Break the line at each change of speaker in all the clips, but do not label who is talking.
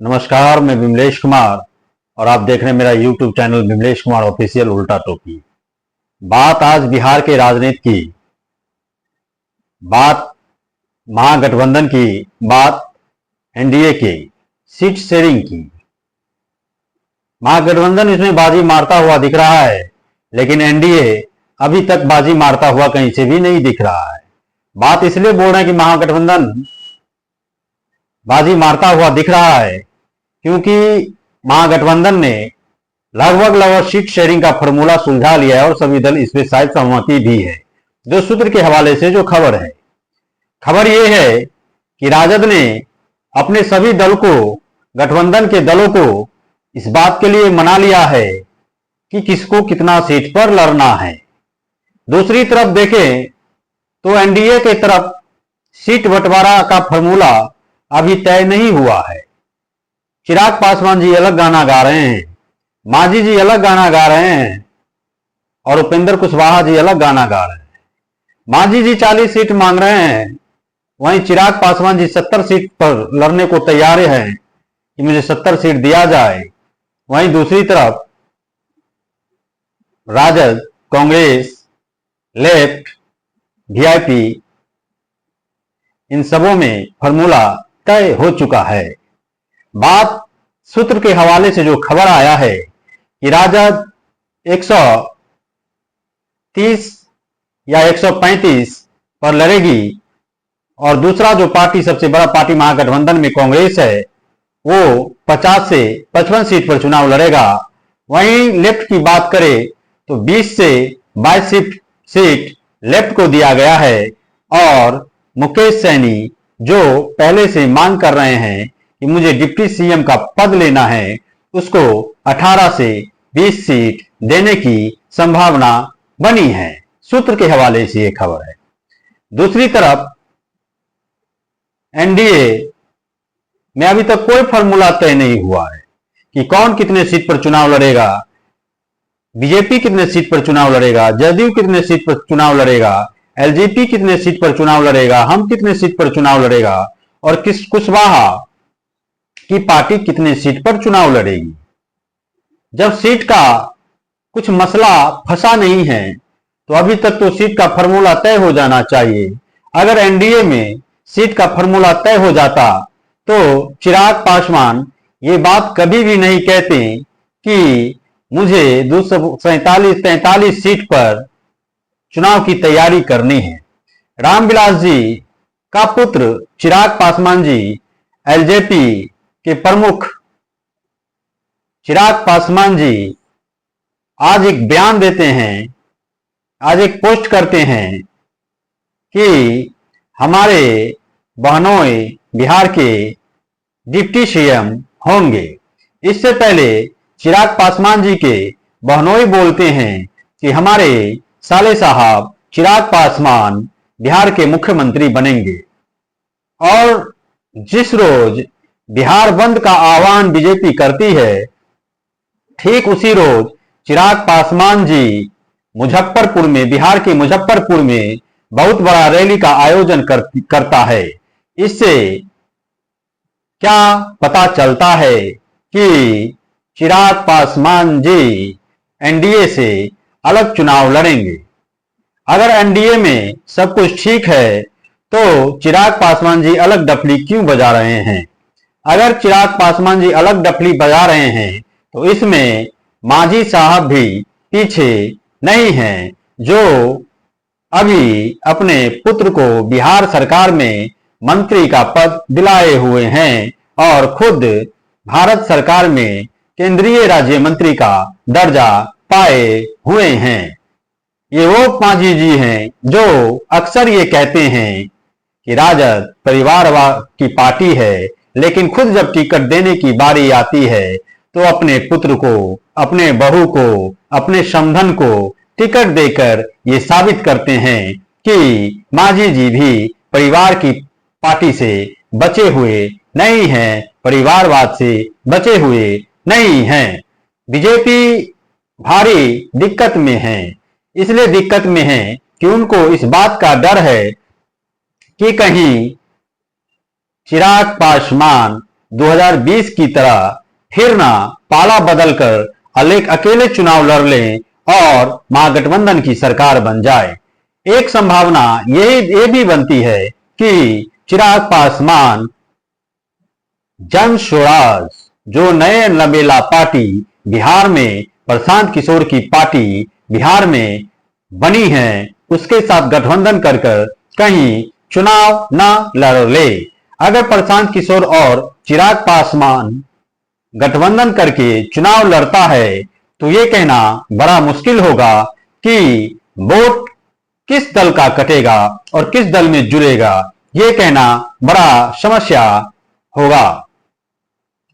नमस्कार, मैं विमलेश कुमार और आप देख रहे हैं मेरा YouTube channel Vimlesh Kumar official उल्टा टोपी। बात आज बिहार के राजनीति की, बात महागठबंधन की, बात एनडीए की, सीट शेयरिंग की। महागठबंधन इसमें बाजी मारता हुआ दिख रहा है, लेकिन एनडीए अभी तक बाजी मारता हुआ कहीं से भी नहीं दिख रहा है। बात इसलिए बोल रहे हैं कि महागठबंधन बाजी मारता हुआ दिख रहा है क्योंकि महागठबंधन ने लगभग सीट शेयरिंग का फॉर्मूला सुलझा लिया है और सभी दल इसमें शायद सहमति भी है। जो सूत्र के हवाले से जो खबर है, खबर यह है कि राजद ने अपने सभी दल को, गठबंधन के दलों को इस बात के लिए मना लिया है कि किसको कितना सीट पर लड़ना है। दूसरी तरफ देखें तो एनडीए के तरफ सीट बंटवारा का फॉर्मूला अभी तय नहीं हुआ है। चिराग पासवान जी अलग गाना गा रहे हैं, मांझी जी अलग गाना गा रहे हैं और उपेंद्र कुशवाहा जी अलग गाना गा रहे हैं। मांझी जी 40 सीट मांग रहे हैं, वहीं चिराग पासवान जी 70 सीट पर लड़ने को तैयार हैं कि मुझे 70 सीट दिया जाए। वहीं दूसरी तरफ राजद, कांग्रेस, लेफ्ट, वीआईपी, इन सबों में फॉर्मूला तय हो चुका है। बात सूत्र के हवाले से जो खबर आया है कि राजद 130 या 135 पर लड़ेगी और दूसरा जो पार्टी, सबसे बड़ा पार्टी महागठबंधन में कांग्रेस है, वो 50 से 55 सीट पर चुनाव लड़ेगा। वहीं लेफ्ट की बात करें तो 20 से 22 सीट लेफ्ट को दिया गया है और मुकेश सैनी जो पहले से मांग कर रहे हैं कि मुझे डिप्टी सीएम का पद लेना है, उसको 18 से 20 सीट देने की संभावना बनी है। सूत्र के हवाले से यह खबर है। दूसरी तरफ एनडीए में अभी तक कोई फॉर्मूला तय नहीं हुआ है कि कौन कितने सीट पर चुनाव लड़ेगा। बीजेपी कितने सीट पर चुनाव लड़ेगा, जदयू कितने सीट पर चुनाव लड़ेगा, एलजेपी कितने सीट पर चुनाव लड़ेगा, हम कितने सीट पर चुनाव लड़ेगा और कुशवाहा की पार्टी कितने सीट पर चुनाव लड़ेगी। जब सीट का कुछ मसला फंसा नहीं है तो अभी तक तो सीट का फॉर्मूला तय हो जाना चाहिए। अगर एनडीए में सीट का फॉर्मूला तय हो जाता तो चिराग पासवान ये बात कभी भी नहीं कहते कि मुझे 243 सीट पर चुनाव की तैयारी करनी है। रामविलास जी का पुत्र चिराग पासवान जी, एलजेपी के प्रमुख चिराग पासवान जी आज एक बयान देते हैं, आज एक पोस्ट करते हैं कि हमारे बहनोई बिहार के डिप्टी सीएम होंगे। इससे पहले चिराग पासवान जी के बहनोई बोलते हैं कि हमारे साले साहब चिराग पासवान बिहार के मुख्यमंत्री बनेंगे और जिस रोज बिहार बंद का आह्वान बीजेपी करती है, ठीक उसी रोज चिराग पासवान जी मुजफ्फरपुर में, बिहार के मुजफ्फरपुर में बहुत बड़ा रैली का आयोजन करता है। इससे क्या पता चलता है कि चिराग पासवान जी एनडीए से अलग चुनाव लड़ेंगे। अगर एनडीए में सब कुछ ठीक है तो चिराग पासवान जी अलग डफली क्यों बजा रहे हैं? अगर चिराग पासवान जी अलग डफली बजा रहे हैं तो इसमें मांझी साहब भी पीछे नहीं हैं, जो अभी अपने पुत्र को बिहार सरकार में मंत्री का पद दिलाए हुए हैं और खुद भारत सरकार में केंद्रीय राज्य मंत्री का दर्जा पाए हुए हैं। ये वो मांझी जी हैं जो अक्सर ये कहते हैं कि राजद परिवारवाद की पार्टी है, लेकिन खुद जब टिकट देने की बारी आती है तो अपने पुत्र को, अपने बहू को, अपने समधन को टिकट देकर ये साबित करते हैं कि मांझी जी भी परिवार की पार्टी से बचे हुए नहीं हैं, परिवारवाद से बचे हुए नहीं हैं। बीजेपी भारी दिक्कत में है, इसलिए दिक्कत में है कि उनको इस बात का डर है कि कहीं चिराग पासवान 2020 की तरह फिर ना पाला बदलकर अकेले चुनाव लड़ लें और महागठबंधन की सरकार बन जाए। एक संभावना ये भी बनती है कि चिराग पासवान जन स्वराज जो नए लबेला पार्टी बिहार में प्रशांत किशोर की पार्टी बिहार में बनी है उसके साथ गठबंधन कर कहीं चुनाव न लड़ ले। अगर प्रशांत किशोर और चिराग पासवान गठबंधन करके चुनाव लड़ता है तो ये कहना बड़ा मुश्किल होगा कि वोट किस दल का कटेगा और किस दल में जुड़ेगा, ये कहना बड़ा समस्या होगा।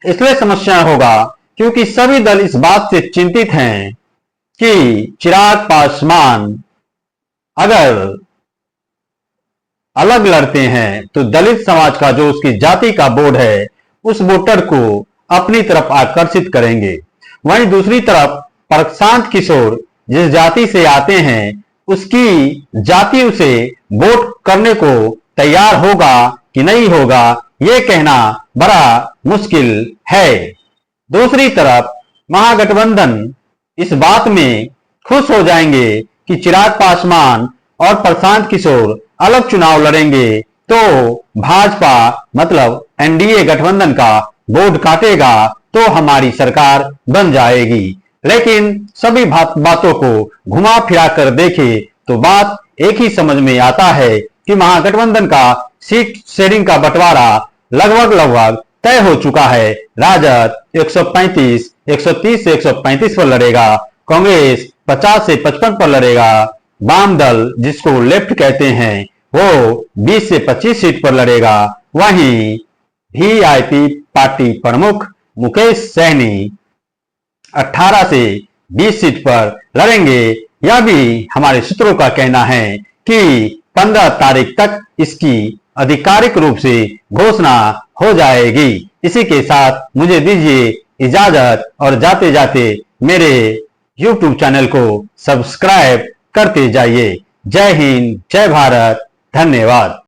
इसलिए समस्या होगा क्योंकि सभी दल इस बात से चिंतित हैं कि चिराग पासवान अगर अलग लड़ते हैं तो दलित समाज का जो उसकी जाति का वोट है उस वोटर को अपनी तरफ आकर्षित करेंगे। वहीं दूसरी तरफ प्रशांत किशोर जिस जाति से आते हैं उसकी जाति उसे वोट करने को तैयार होगा कि नहीं होगा, ये कहना बड़ा मुश्किल है। दूसरी तरफ महागठबंधन इस बात में खुश हो जाएंगे कि चिराग पासवान और प्रशांत किशोर अलग चुनाव लड़ेंगे तो भाजपा मतलब एनडीए गठबंधन का वोट काटेगा तो हमारी सरकार बन जाएगी। लेकिन सभी बातों को घुमा फिरा कर देखे तो बात एक ही समझ में आता है कि महागठबंधन का सीट शेयरिंग का बंटवारा लगभग तय हो चुका है। राजद 130 से 135 पर लड़ेगा, कांग्रेस 50 से 55 पर लड़ेगा, वाम दल जिसको लेफ्ट कहते हैं वो 20 से 25 सीट पर लड़ेगा। वहीं वीआईपी पार्टी प्रमुख मुकेश सहनी 18 से 20 सीट पर लड़ेंगे। यह भी हमारे सूत्रों का कहना है कि 15 तारीख तक इसकी आधिकारिक रूप से घोषणा हो जाएगी। इसी के साथ मुझे दीजिए इजाजत और जाते जाते मेरे YouTube चैनल को सब्सक्राइब करते जाइए। जय हिंद, जय भारत, धन्यवाद।